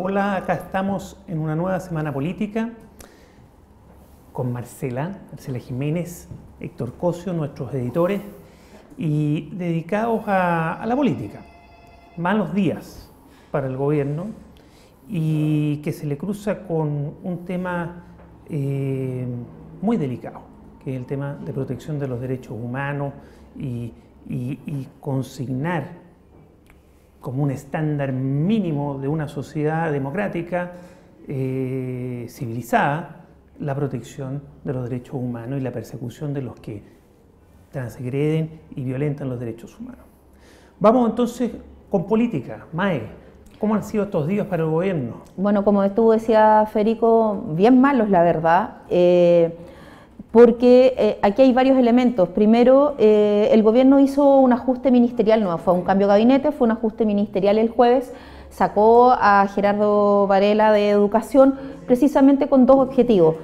Hola, acá estamos en una nueva semana política con Marcela Jiménez, Héctor Cosio, nuestros editores, y dedicados a la política. Malos días para el gobierno y que se le cruza con un tema muy delicado, que es el tema de protección de los derechos humanos y consignar como un estándar mínimo de una sociedad democrática civilizada la protección de los derechos humanos y la persecución de los que transgreden y violentan los derechos humanos. Vamos entonces con política. Mae, ¿cómo han sido estos días para el gobierno? Bueno, como tú decías, Federico, bien malos la verdad, porque aquí hay varios elementos. Primero, el gobierno hizo un ajuste ministerial, no fue un cambio de gabinete, fue un ajuste ministerial el jueves, sacó a Gerardo Varela de Educación precisamente con dos objetivos: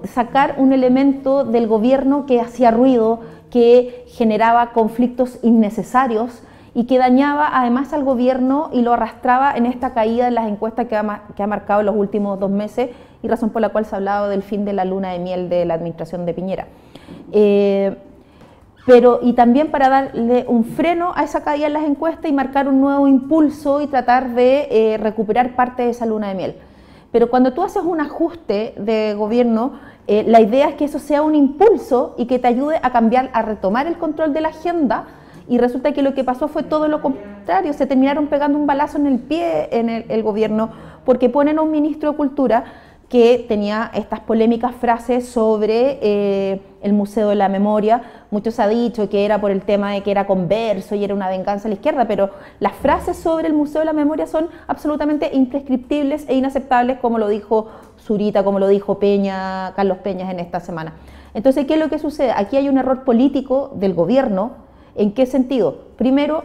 sacar un elemento del gobierno que hacía ruido, que generaba conflictos innecesarios y que dañaba además al gobierno y lo arrastraba en esta caída en las encuestas que ha marcado en los últimos 2 meses, y razón por la cual se ha hablado del fin de la luna de miel de la administración de Piñera. Y también para darle un freno a esa caída en las encuestas y marcar un nuevo impulso y tratar de recuperar parte de esa luna de miel. Pero cuando tú haces un ajuste de gobierno, la idea es que eso sea un impulso y que te ayude a cambiar, a retomar el control de la agenda, y resulta que lo que pasó fue todo lo contrario. Se terminaron pegando un balazo en el pie en el gobierno, porque ponen a un ministro de Cultura que tenía estas polémicas frases sobre el Museo de la Memoria. Muchos han dicho que era por el tema de que era converso y era una venganza a la izquierda, pero las frases sobre el Museo de la Memoria son absolutamente imprescriptibles e inaceptables, como lo dijo Zurita, como lo dijo Carlos Peñas en esta semana. Entonces, ¿qué es lo que sucede? Aquí hay un error político del gobierno. ¿En qué sentido? Primero,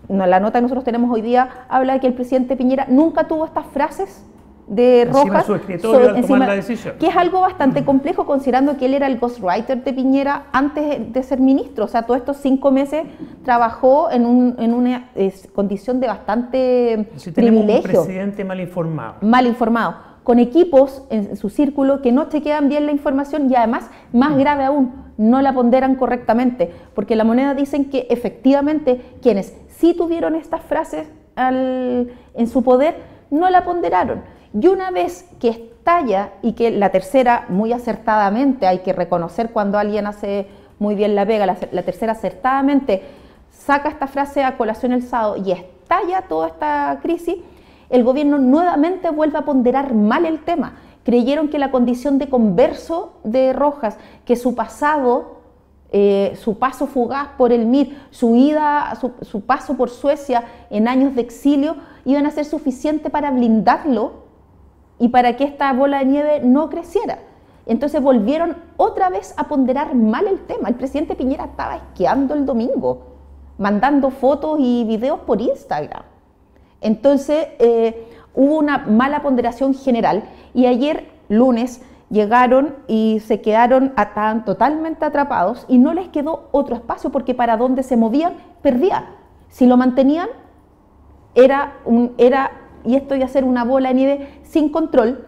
la nota que nosotros tenemos hoy día habla de que el presidente Piñera nunca tuvo estas frases de Rojas su escritorio al tomar la decisión, que es algo bastante complejo considerando que él era el ghostwriter de Piñera antes de ser ministro. O sea, todos estos 5 meses trabajó en una condición de bastante privilegio. Un presidente mal informado. Mal informado, con equipos en su círculo que no chequean bien la información y además, más grave aún, no la ponderan correctamente, porque La Moneda dicen que efectivamente quienes sí tuvieron estas frases en su poder no la ponderaron. Y una vez que estalla, y que la tercera muy acertadamente, hay que reconocer cuando alguien hace muy bien la pega, la tercera acertadamente saca esta frase a colación el sábado y estalla toda esta crisis, el gobierno nuevamente vuelve a ponderar mal el tema. Creyeron que la condición de converso de Rojas, que su pasado, su paso fugaz por el MIR, su paso por Suecia en años de exilio, iban a ser suficiente para blindarlo y para que esta bola de nieve no creciera. Entonces volvieron otra vez a ponderar mal el tema. El presidente Piñera estaba esquiando el domingo, mandando fotos y videos por Instagram. Entonces hubo una mala ponderación general, y ayer, lunes, llegaron y se quedaron totalmente atrapados y no les quedó otro espacio, porque para donde se movían, perdían. Si lo mantenían, y esto iba a ser una bola de nieve sin control,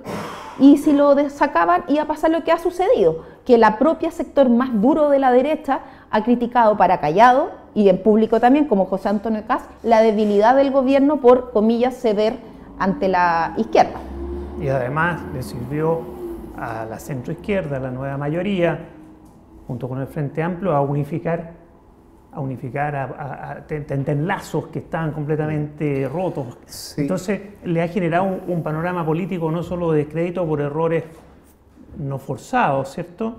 y si lo sacaban iba a pasar lo que ha sucedido, que la propia sector más duro de la derecha ha criticado para callado, y en público también, como José Antonio Kast, la debilidad del gobierno por, comillas, ceder ante la izquierda. Y además le sirvió a la centroizquierda, a la nueva mayoría, junto con el Frente Amplio, a unificar, a tender lazos que estaban completamente rotos. Sí. Entonces le ha generado un panorama político no solo de descrédito por errores no forzados, ¿cierto?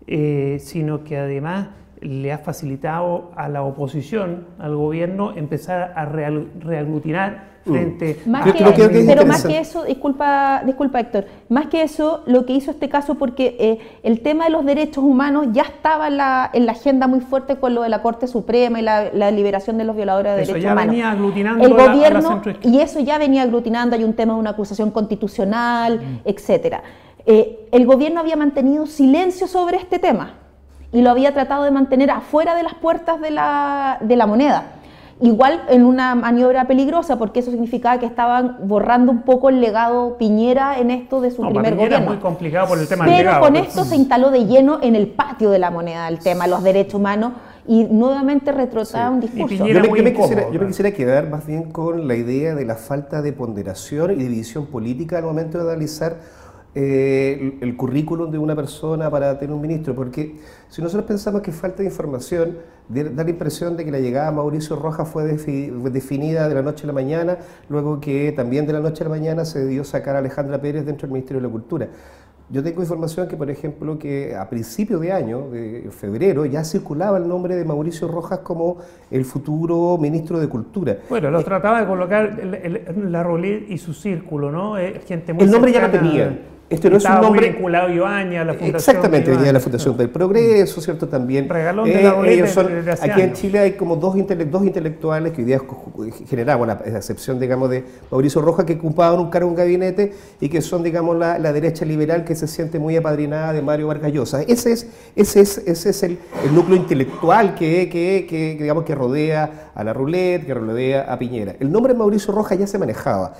Sino que además le ha facilitado a la oposición, al gobierno, empezar a reaglutinar frente pero más que eso, disculpa Héctor, más que eso, lo que hizo este caso, porque el tema de los derechos humanos ya estaba en la agenda muy fuerte con lo de la Corte Suprema y la liberación de los violadores de derechos humanos. Venía aglutinando el gobierno, y eso ya venía aglutinando, hay un tema de una acusación constitucional, etcétera. El gobierno había mantenido silencio sobre este tema y lo había tratado de mantener afuera de las puertas de la Moneda. igual en una maniobra peligrosa, porque eso significaba que estaban borrando un poco el legado Piñera en esto de su primer gobierno. Era muy complicado por el tema del legado. Pero con esto se instaló de lleno en el patio de la moneda el tema, los derechos humanos, y nuevamente retroceda un discurso. Yo me quisiera quedar más bien con la idea de la falta de ponderación y división política al momento de analizar el currículum de una persona para tener un ministro, porque si nosotros pensamos que falta de información, da la impresión de que la llegada a Mauricio Rojas fue definida de la noche a la mañana, luego que también de la noche a la mañana se dio sacar a Alejandra Pérez dentro del Ministerio de la Cultura. Yo tengo información que, por ejemplo, que a principios de año, de febrero, ya circulaba el nombre de Mauricio Rojas como el futuro ministro de Cultura. Bueno, lo trataba de colocar la Rollet y su círculo, ¿no? Gente muy el nombre cercana, ya lo tenían. Este no es un nombre muy vinculado a Ibañez, a la Fundación. Exactamente, venía de la Fundación del Progreso, ¿cierto? También. Regalón de la Rollet aquí en Chile hay como dos intelectuales que hoy día generaban, a excepción, digamos, de Mauricio Rojas, que ocupaban un cargo en gabinete y que son, digamos, la derecha liberal que se siente muy apadrinada de Mario Vargas Llosa. Ese es el núcleo intelectual digamos, que rodea a la Roulette, que rodea a Piñera. El nombre de Mauricio Rojas ya se manejaba.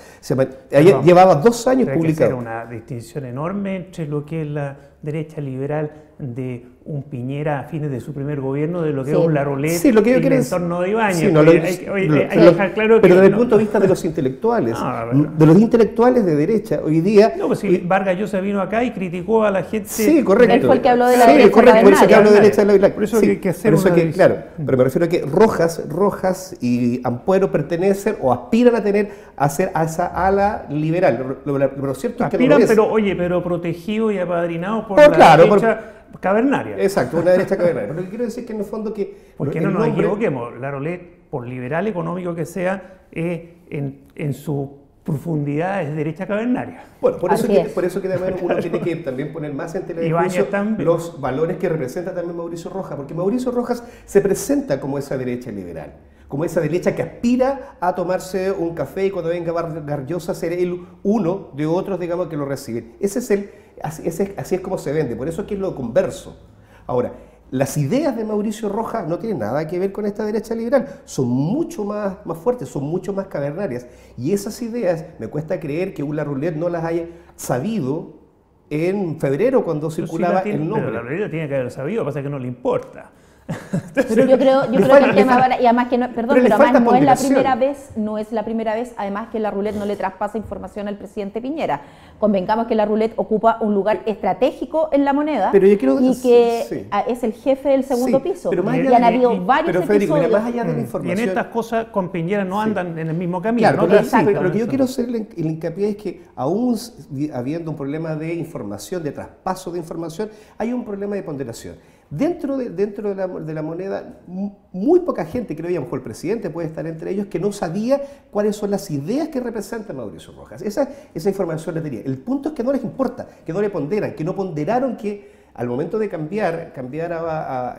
Llevaba 2 años publicado. Era una distinción enorme entre lo que es la derecha liberal de un Piñera a fines de su primer gobierno, de lo que es un La Rollet y el entorno de Ibañez. Sí, hay que dejar claro que... Pero desde el punto de vista de los intelectuales, de los intelectuales de derecha, hoy día... No, pues si Vargas Llosa vino acá y criticó a la gente... Sí, correcto. Él fue el que habló de la derecha correcto, por eso que hablo de derecha. Por eso hay que hacer claro, pero me refiero a que Rojas y Ampuero pertenecen o aspiran a ser a esa ala liberal. Lo cierto es que aspiran, no lo es. pero protegidos y apadrinados por la derecha cavernaria. Exacto, una derecha cavernaria. Pero lo que quiero decir es que en el fondo que... Porque no nos equivoquemos, la Rollet, por liberal económico que sea, en su profundidad es derecha cavernaria. Bueno, por eso que también uno tiene que también poner más en televisión los valores que representa también Mauricio Rojas, porque Mauricio Rojas se presenta como esa derecha liberal, como esa derecha que aspira a tomarse un café y cuando venga Vargas Llosa ser él uno de otros, digamos, que lo reciben. Así es como se vende, por eso es que es lo converso. Ahora, las ideas de Mauricio Rojas no tienen nada que ver con esta derecha liberal, son mucho más fuertes, son mucho más cavernarias, y esas ideas me cuesta creer que La Rollet no las haya sabido en febrero cuando circulaba el nombre. Pero La Rollet tiene que haber sabido, lo que pasa es que no le importa. Pero yo creo que el tema ahora, y además que no, perdón, pero además no es la primera vez, además que La Rollet no le traspasa información al presidente Piñera. Convengamos que La Rollet ocupa un lugar estratégico en la moneda y que es el jefe del segundo piso. Y han habido varios episodios. Más allá de la información. Y en estas cosas con Piñera no andan en el mismo camino. Claro, pero lo que yo quiero hacer el hincapié es que aún habiendo un problema de información, de traspaso de información, hay un problema de ponderación. Dentro de la moneda, muy poca gente, creo que a lo mejor el presidente puede estar entre ellos, que no sabía cuáles son las ideas que representa Mauricio Rojas. Esa información la tenía. El punto es que no les importa, que no le ponderan, que no ponderaron que al momento de cambiar a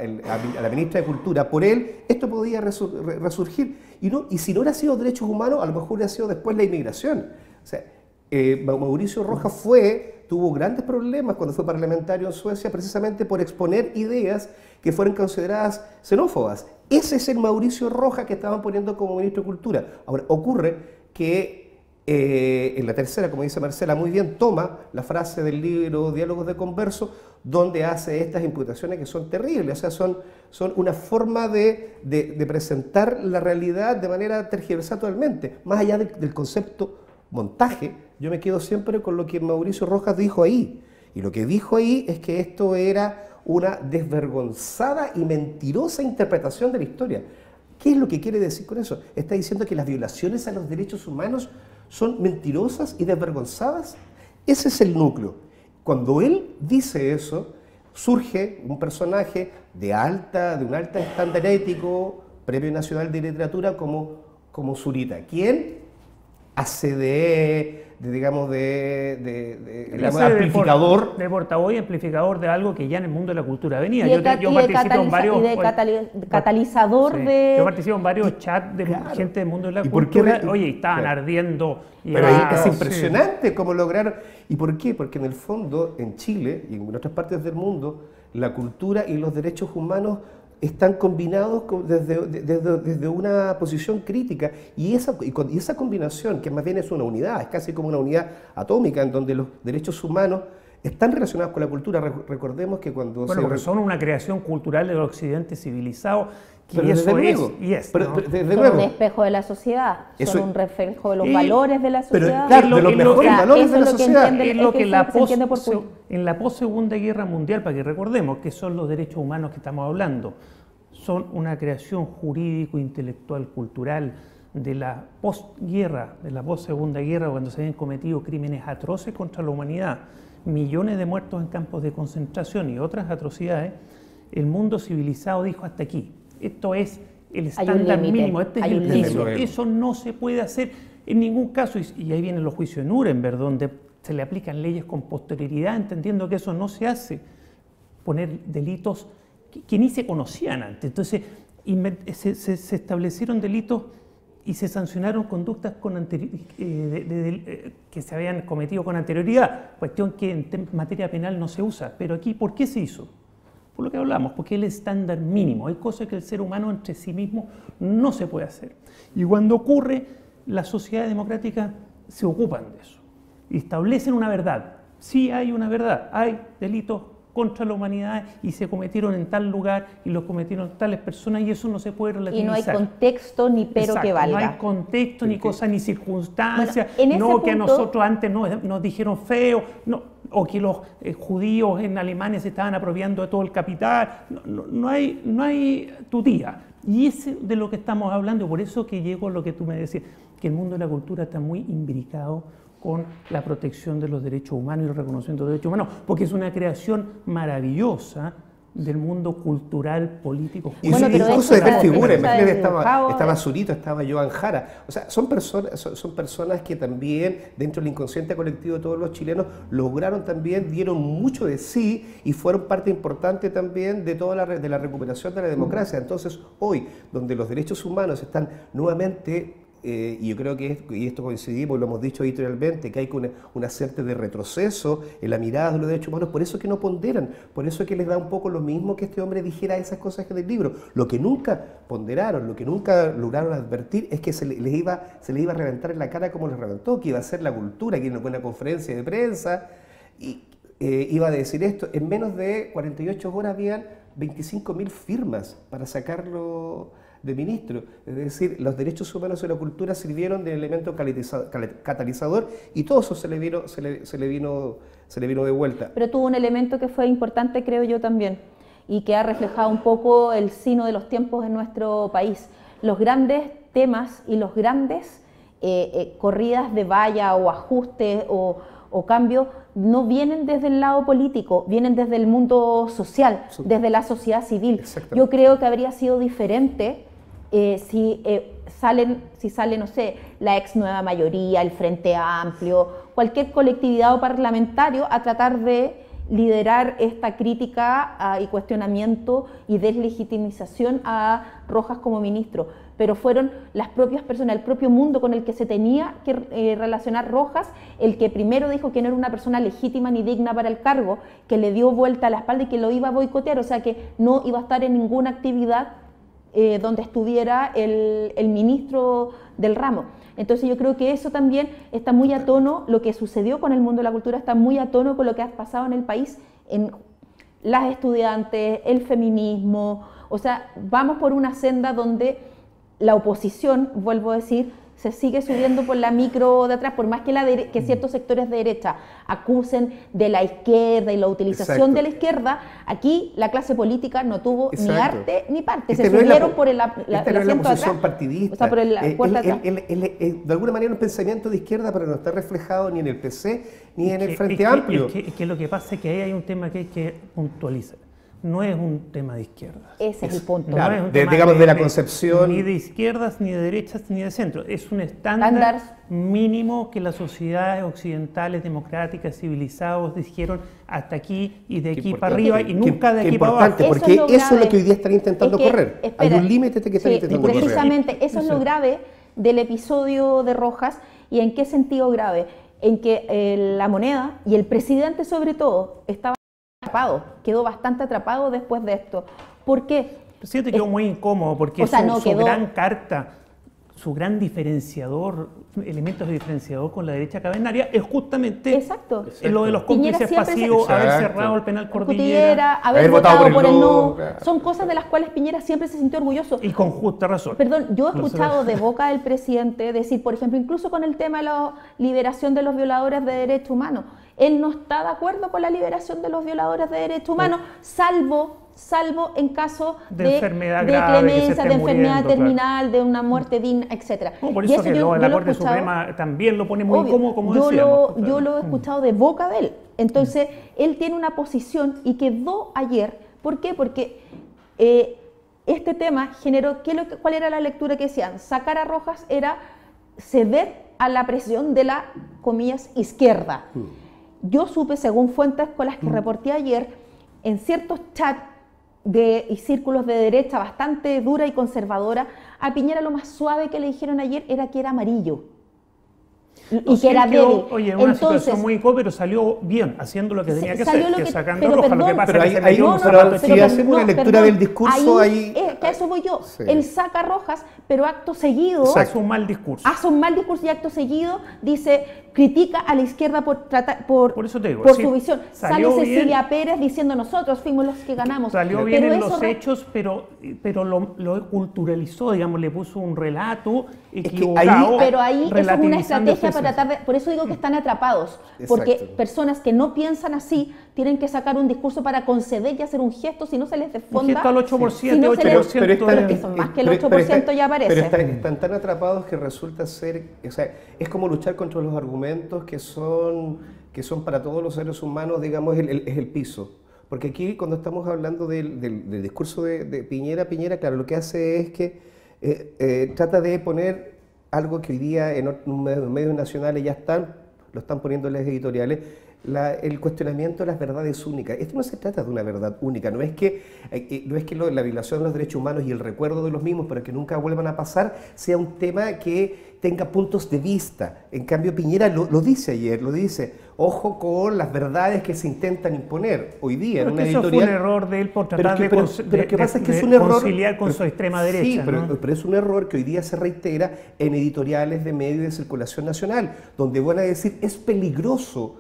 la ministra de Cultura por él, esto podía resurgir. Y si no hubiera sido derechos humanos, a lo mejor hubiera sido después la inmigración. O sea, Mauricio Rojas tuvo grandes problemas cuando fue parlamentario en Suecia precisamente por exponer ideas que fueron consideradas xenófobas. Ese es el Mauricio Rojas que estaban poniendo como ministro de Cultura. Ahora, ocurre que en la tercera, como dice Marcela muy bien, toma la frase del libro Diálogos de Converso, donde hace estas imputaciones que son terribles, o sea, son una forma de presentar la realidad de manera tergiversada totalmente, más allá del concepto montaje. Yo me quedo siempre con lo que Mauricio Rojas dijo ahí. Y lo que dijo ahí es que esto era una desvergonzada y mentirosa interpretación de la historia. ¿Qué es lo que quiere decir con eso? Está diciendo que las violaciones a los derechos humanos son mentirosas y desvergonzadas. Ese es el núcleo. Cuando él dice eso, surge un personaje de un alto estándar ético, Premio Nacional de Literatura, como Zurita, quien hace de amplificador. De portavoz y amplificador de algo que ya en el mundo de la cultura venía. Yo participo en varios... catalizador de... Yo participo en varios chats de gente del mundo de la cultura. Oye, estaban ardiendo. Pero es impresionante cómo lograron... ¿Y por qué? Porque en el fondo, en Chile y en otras partes del mundo, la cultura y los derechos humanos están combinados desde una posición crítica, y esa combinación, que más bien es una unidad, es casi como una unidad atómica, en donde los derechos humanos están relacionados con la cultura. Recordemos que cuando porque son una creación cultural del occidente civilizado, que pero eso son un espejo de la sociedad, son un reflejo de los valores de la sociedad. Claro, de los mejores valores de la sociedad. Es lo que en la post-Segunda Guerra Mundial, para que recordemos que son los derechos humanos que estamos hablando, son una creación jurídico, intelectual, cultural de la postguerra, de la post-Segunda Guerra, cuando se habían cometido crímenes atroces contra la humanidad, millones de muertos en campos de concentración y otras atrocidades. El mundo civilizado dijo: hasta aquí. Esto es el estándar mínimo, este es el piso. Eso no se puede hacer en ningún caso. Y ahí vienen los juicios de Nuremberg, donde se le aplican leyes con posterioridad, entendiendo que eso no se hace. Poner delitos que ni se conocían antes. Entonces, se establecieron delitos y se sancionaron conductas que se habían cometido con anterioridad. Cuestión que en materia penal no se usa. Pero aquí, ¿por qué se hizo? Por lo que hablamos, porque es el estándar mínimo. Hay cosas que el ser humano entre sí mismo no se puede hacer. Y cuando ocurre, las sociedades democráticas se ocupan de eso. Y establecen una verdad. Sí hay una verdad. Hay delitos contra la humanidad y se cometieron en tal lugar y los cometieron tales personas, y eso no se puede relativizar. Y no hay contexto ni pero que valga. No hay contexto, ni cosa, ni circunstancia. Bueno, no que a nosotros antes nos dijeron feo, no, o que los judíos en Alemania se estaban apropiando de todo el capital. No hay tutía. Y es de lo que estamos hablando. Por eso que llego a lo que tú me decías, que el mundo de la cultura está muy imbricado con la protección de los derechos humanos y el reconocimiento de los derechos humanos, porque es una creación maravillosa del mundo cultural, político. Y incluso de ver figuras, estaba Zurito, estaba Joan Jara. O sea, son personas que también, dentro del inconsciente colectivo de todos los chilenos, dieron mucho de sí y fueron parte importante también de de la recuperación de la democracia. Entonces, hoy, donde los derechos humanos están nuevamente... y yo creo que, y esto coincidimos, lo hemos dicho editorialmente, que hay una suerte de retroceso en la mirada de los derechos humanos, por eso que no ponderan, por eso que les da un poco lo mismo que este hombre dijera esas cosas que del libro. Lo que nunca ponderaron, lo que nunca lograron advertir es que se les iba a reventar en la cara como les reventó, que iba a ser la cultura, que en una conferencia de prensa y iba a decir esto. En menos de 48 horas habían 25.000 firmas para sacarlo de ministro. Es decir, los derechos humanos y la cultura sirvieron de elemento catalizador, y todo eso se le vino de vuelta. Pero tuvo un elemento que fue importante, creo yo también, y que ha reflejado un poco el sino de los tiempos en nuestro país. Los grandes temas y los grandes corridas de valla o ajustes o cambios no vienen desde el lado político, vienen desde el mundo social, desde la sociedad civil. Yo creo que habría sido diferente si sale, no sé, la ex Nueva Mayoría, el Frente Amplio, cualquier colectividad o parlamentario a tratar de liderar esta crítica y cuestionamiento y deslegitimización a Rojas como ministro. Pero fueron las propias personas, el propio mundo con el que se tenía que relacionar Rojas, el que primero dijo que no era una persona legítima ni digna para el cargo, que le dio vuelta a la espalda y que lo iba a boicotear, o sea que no iba a estar en ninguna actividad donde estuviera el ministro del ramo. Entonces yo creo que eso también está muy a tono, lo que sucedió con el mundo de la cultura está muy a tono con lo que ha pasado en el país, en las estudiantes, el feminismo. O sea, vamos por una senda donde la oposición, vuelvo a decir, se sigue subiendo por la micro de atrás, por más que ciertos sectores de derecha acusen de la izquierda y la utilización de la izquierda. Aquí la clase política no tuvo ni arte ni parte, se subieron por el asiento no es la posición partidista, o sea, por la puerta atrás. De alguna manera un pensamiento de izquierda, pero no está reflejado ni en el PC ni en el Frente Amplio. Es que lo que pasa es que ahí hay un tema que hay que puntualizar. No es un tema de izquierdas. Ese es el punto. Claro, digamos de la concepción. Ni de izquierdas, ni de derechas, ni de centro. Es un estándar mínimo que las sociedades occidentales, democráticas, civilizadas dijeron hasta aquí y de aquí para arriba y nunca de aquí para abajo. Porque eso es lo que hoy día están intentando correr. Hay un límite que están intentando correr. Precisamente, eso es lo grave del episodio de Rojas. ¿Y en qué sentido grave? En que La Moneda y el presidente sobre todo estaba atrapado, quedó bastante atrapado después de esto. ¿Por qué? El presidente quedó muy incómodo porque o sea, no su quedó... gran carta, su gran diferenciador, elementos de diferenciador con la derecha cavernaria es justamente Exacto. lo de los cómplices pasivos, haber cerrado el penal Cordillera, haber votado por el no. Son cosas de las cuales Piñera siempre se sintió orgulloso. Y con justa razón. Perdón, yo he escuchado de boca del presidente decir, por ejemplo, incluso con el tema de la liberación de los violadores de derechos humanos, él no está de acuerdo con la liberación de los violadores de derechos humanos, salvo en caso de enfermedad de grave, clemencia, de enfermedad muriendo, terminal, de una muerte digna, etc. No, por eso que la Corte Suprema también lo pone muy incómodo, como decíamos. Yo lo he escuchado de boca de él. Entonces, él tiene una posición y quedó ayer. ¿Por qué? Porque este tema generó, ¿cuál era la lectura que decían? Sacar a Rojas era ceder a la presión de la, comillas, izquierda. Yo supe, según fuentes con las que reporté ayer, en ciertos chats y círculos de derecha bastante dura y conservadora, a Piñera lo más suave que le dijeron ayer era que era amarillo. Y que era débil. Oye, una situación muy incómoda, pero salió bien, haciendo lo que tenía que hacer, que sacando Rojas. Lo que pasa pero es que si hacemos una lectura del discurso, ahí... Que a eso voy yo. Sí. Él saca a Rojas, pero acto seguido... Hace un mal discurso. Hace un mal discurso y acto seguido dice, critica a la izquierda por eso te digo, por su visión. Sale Cecilia Pérez diciendo, nosotros fuimos los que ganamos. Salió bien en los hechos, pero lo culturalizó, digamos, le puso un relato equivocado. Pero ahí eso es una estrategia para tratar de... Por eso digo que están atrapados. Porque personas que no piensan así tienen que sacar un discurso para conceder y hacer un gesto, si no se les desfonda. Un gesto al 8%, si no 8%. Pero que son más que el 8% ya aparece. Pero están tan atrapados que resulta ser... O sea, es como luchar contra los argumentos que son para todos los seres humanos, digamos, es el piso. Porque aquí, cuando estamos hablando del discurso de Piñera, claro, lo que hace es que trata de poner algo que hoy día en medios nacionales ya lo están poniendo en las editoriales, el cuestionamiento de las verdades únicas. Esto no se trata de una verdad única, no es que la violación de los derechos humanos y el recuerdo de los mismos para que nunca vuelvan a pasar sea un tema que tenga puntos de vista. En cambio, Piñera lo dice ayer, ojo con las verdades que se intentan imponer hoy día en una editorial. Eso fue un error de él por tratar de conciliar con su extrema derecha. Sí, pero es un error que hoy día se reitera en editoriales de medios de circulación nacional, donde van a decir, es peligroso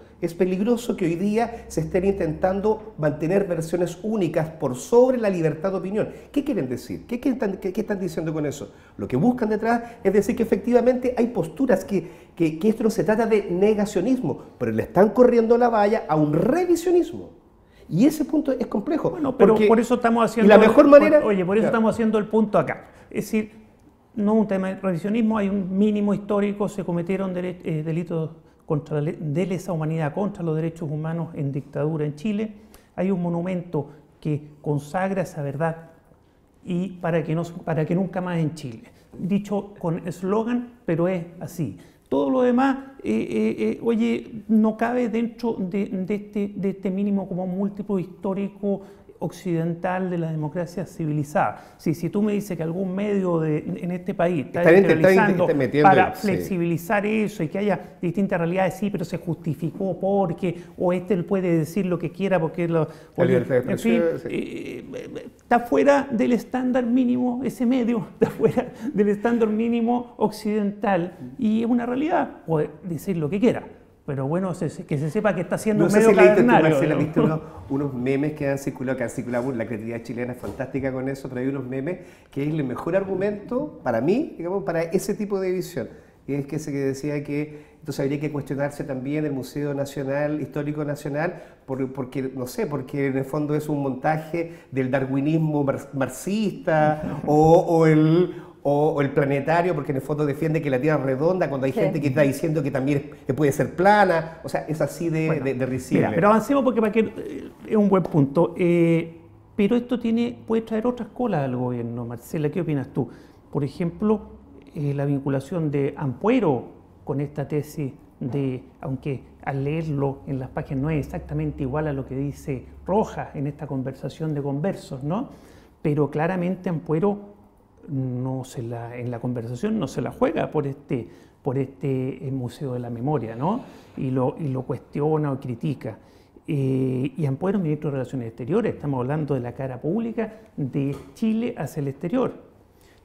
que hoy día se estén intentando mantener versiones únicas por sobre la libertad de opinión. ¿Qué quieren decir? ¿Qué están diciendo con eso? Lo que buscan detrás es decir que efectivamente hay posturas que esto no se trata de negacionismo, pero le están corriendo la valla a un revisionismo. Y ese punto es complejo. Bueno, pero por eso estamos haciendo... Y la mejor manera... Por eso estamos haciendo el punto acá. Es decir, no un tema de revisionismo, hay un mínimo histórico, se cometieron delitos de lesa humanidad contra los derechos humanos en dictadura en Chile. Hay un monumento que consagra esa verdad y para que nunca más en Chile. Dicho con eslogan, pero es así. Todo lo demás, no cabe dentro de este mínimo como múltiplo histórico occidental de la democracia civilizada. Si tú me dices que algún medio en este país está realizando para flexibilizar eso y que haya distintas realidades, sí, pero se justificó porque, o puede decir lo que quiera porque en fin, está fuera del estándar mínimo, ese medio está fuera del estándar mínimo occidental y es una realidad, puede decir lo que quiera. Pero bueno, que se sepa que está haciendo un medio cavernario. No sé si viste unos memes que han circulado, la creatividad chilena es fantástica con eso, pero hay unos memes que es el mejor argumento para mí, digamos, para ese tipo de visión. Y es que se decía que entonces habría que cuestionarse también el Museo Nacional, Histórico Nacional, porque, no sé, porque en el fondo es un montaje del darwinismo marxista o el planetario, porque en el fondo defiende que la Tierra es redonda, cuando hay gente que está diciendo que también puede ser plana. O sea, es así de risible. Pero avancemos porque es un buen punto. Pero esto puede traer otras colas al gobierno. Marcela, ¿qué opinas tú? Por ejemplo, la vinculación de Ampuero con esta tesis aunque al leerlo en las páginas no es exactamente igual a lo que dice Rojas en esta conversación de conversos, ¿no? Pero claramente Ampuero en la conversación no se la juega por este Museo de la Memoria, ¿no? Y lo cuestiona o critica. y Ampuero, ministro de Relaciones Exteriores. Estamos hablando de la cara pública de Chile hacia el exterior.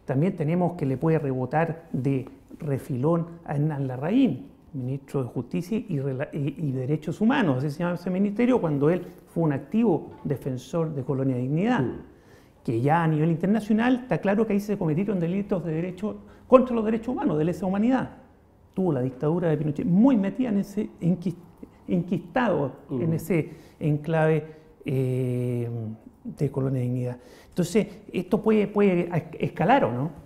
También tenemos que le puede rebotar de refilón a Hernán Larraín, ministro de Justicia y Derechos Humanos, así se llama ese ministerio, cuando él fue un activo defensor de Colonia Dignidad, que ya a nivel internacional está claro que ahí se cometieron delitos de derecho contra los derechos humanos, de lesa humanidad. Tuvo la dictadura de Pinochet muy metida en ese enquistado en ese enclave de Colonia Dignidad. Entonces, esto puede escalar, ¿o no?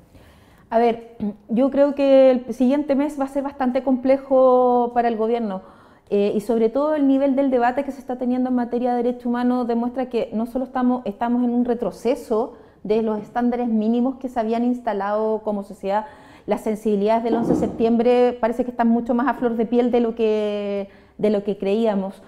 A ver, yo creo que el siguiente mes va a ser bastante complejo para el gobierno y sobre todo el nivel del debate que se está teniendo en materia de derechos humanos demuestra que no solo estamos en un retroceso de los estándares mínimos que se habían instalado como sociedad. Las sensibilidades del 11 de septiembre parece que están mucho más a flor de piel de lo que creíamos.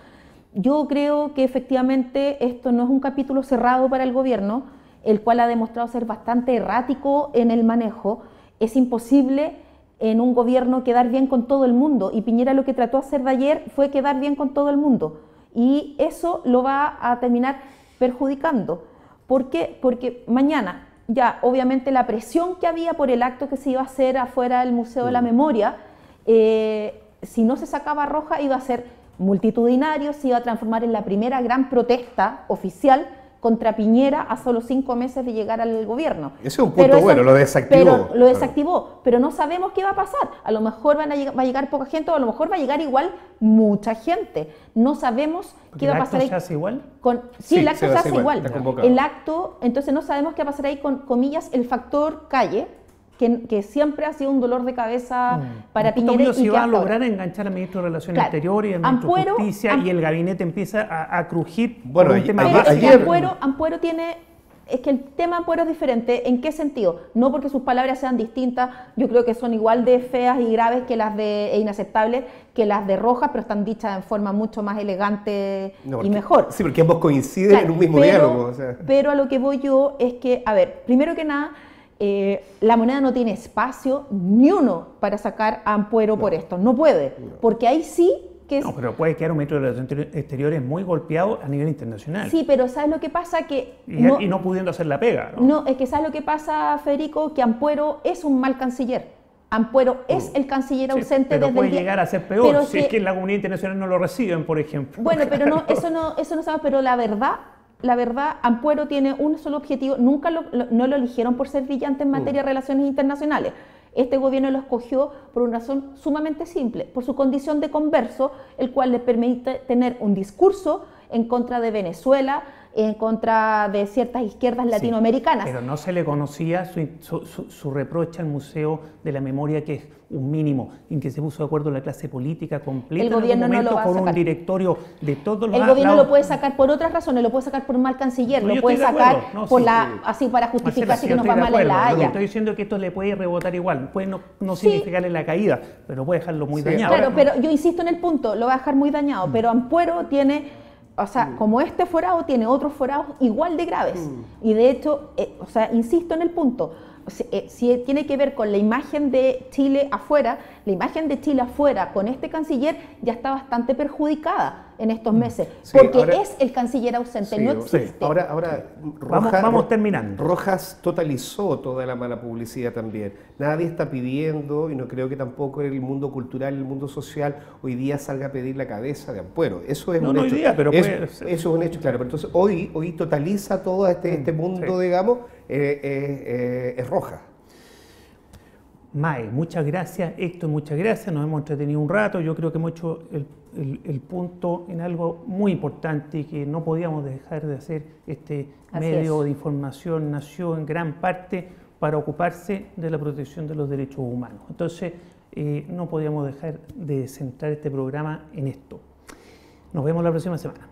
Yo creo que efectivamente esto no es un capítulo cerrado para el gobierno, el cual ha demostrado ser bastante errático en el manejo. Es imposible en un gobierno quedar bien con todo el mundo, y Piñera lo que trató de hacer de ayer fue quedar bien con todo el mundo, y eso lo va a terminar perjudicando. ¿Por qué? Porque mañana ya obviamente la presión que había por el acto que se iba a hacer afuera del Museo de la Memoria, si no se sacaba roja iba a ser multitudinario, se iba a transformar en la primera gran protesta oficial contra Piñera a solo 5 meses de llegar al gobierno. Ese es un punto bueno, lo desactivó. Pero lo desactivó, pero no sabemos qué va a pasar. A lo mejor va a llegar poca gente, o a lo mejor va a llegar igual mucha gente. No sabemos qué va a pasar ahí. ¿El acto se hace igual? Sí, el acto se hace igual. Está El acto, entonces no sabemos qué va a pasar ahí con, comillas, el factor calle, que siempre ha sido un dolor de cabeza para Piñera. Y si va a lograr enganchar al ministro de Relaciones Exteriores y al ministro de Justicia, y el gabinete empieza a crujir por un tema. Pero es que Ampuero tiene... Es que el tema Ampuero es diferente. ¿En qué sentido? No porque sus palabras sean distintas, yo creo que son igual de feas y graves que las e inaceptables que las de Rojas, pero están dichas en forma mucho más elegante y mejor. Sí, porque ambos coinciden en un mismo diálogo. O sea. Pero a lo que voy yo es que, a ver, primero que nada, la Moneda no tiene espacio ni uno para sacar a Ampuero por esto. No puede, porque ahí sí que... No, pero puede quedar un ministro de Relaciones Exteriores muy golpeado a nivel internacional. Sí, pero ¿sabes lo que pasa? Que y no pudiendo hacer la pega, ¿no? No, es que ¿sabes lo que pasa, Federico? Que Ampuero es un mal canciller. Ampuero es el canciller ausente pero desde puede llegar a ser peor si es que en la comunidad internacional no lo reciben, por ejemplo. Bueno, pero no, eso no sabemos, pero la verdad, Ampuero tiene un solo objetivo, nunca no lo eligieron por ser brillante en materia de relaciones internacionales. Este gobierno lo escogió por una razón sumamente simple, por su condición de converso, el cual le permite tener un discurso en contra de Venezuela, en contra de ciertas izquierdas latinoamericanas. Pero no se le conocía su reproche al Museo de la Memoria, que es un mínimo, en que se puso de acuerdo la clase política completa. El gobierno no lo va a sacar. Por un directorio de todos los... El gobierno lo puede sacar por otras razones, lo puede sacar por un mal canciller, lo puede sacar por así para justificarse que nos va mal en la Haya. Estoy diciendo que esto le puede rebotar igual, puede no significarle la caída, pero puede dejarlo muy dañado. Claro, pero yo insisto en el punto, lo va a dejar muy dañado, pero Ampuero tiene... O sea, como este forado tiene otros forados igual de graves. Y de hecho, insisto en el punto, si tiene que ver con la imagen de Chile afuera, la imagen de Chile afuera con este canciller ya está bastante perjudicada en estos meses, porque ahora, es el canciller ausente, no existe. Ahora vamos terminando. Rojas totalizó toda la mala publicidad también. Nadie está pidiendo, y no creo que tampoco el mundo cultural, el mundo social, hoy día salga a pedir la cabeza de Ampuero. Eso es un hecho. Hoy día, pero eso es un hecho, claro. Pero entonces hoy totaliza todo este mundo, digamos, es Rojas. Mae, muchas gracias. Héctor, muchas gracias. Nos hemos entretenido un rato. Yo creo que hemos hecho el punto en algo muy importante y que no podíamos dejar de hacer. Este medio de información nació en gran parte para ocuparse de la protección de los derechos humanos. Entonces, no podíamos dejar de centrar este programa en esto. Nos vemos la próxima semana.